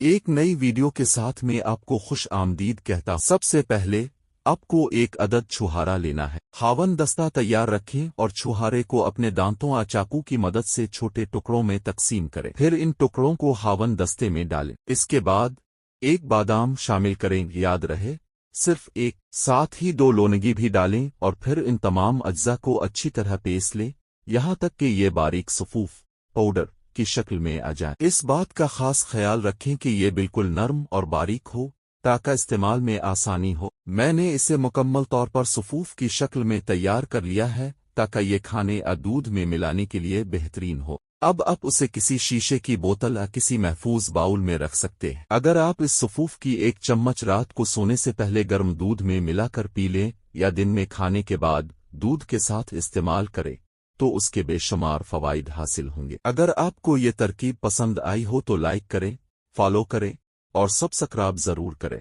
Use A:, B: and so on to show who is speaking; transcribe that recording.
A: ایک نئی ویڈیو کے ساتھ میں آپ کو خوش آمدید کہتا ہوں۔ سب سے پہلے آپ کو ایک عدد چھہارا لینا ہے۔ خاون دستہ تیار رکھیں اور چھہارے کو اپنے دانتوں یا چاقو کی مدد سے چھوٹے ٹکڑوں میں تقسیم کریں۔ پھر ان ٹکڑوں کو خاون دستے میں ڈالیں۔ اس کے بعد ایک بادام شامل کریں، یاد رہے صرف ایک، ساتھ ہی 2 لونگی بھی ڈالیں اور پھر ان تمام اجزاء کو اچھی طرح پیس لیں یہاں تک کہ یہ باریک صفوف پاؤڈر کی شکل میں آ جائے۔ اس بات کا خاص خیال رکھیں کہ یہ بالکل نرم اور باریک ہو تاکہ استعمال میں آسانی ہو۔ میں نے اسے مکمل طور پر صفوف کی شکل میں تیار کر لیا ہے تاکہ یہ کھانے یا دودھ میں ملانے کے لیے بہترین ہو۔ اب آپ اسے کسی شیشے کی بوتل یا کسی محفوظ باؤل میں رکھ سکتے ہیں۔ اگر آپ اس صفوف کی 1 چمچ رات کو سونے سے پہلے گرم دودھ میں ملا کر پی لیں یا دن میں کھانے کے بعد دودھ کے ساتھ استعمال کریں تو اس کے بے شمار فوائد حاصل ہوں گے۔ اگر آپ کو یہ ترکیب پسند آئی ہو تو لائک کریں، فالو کریں اور سبسکرائب ضرور کریں۔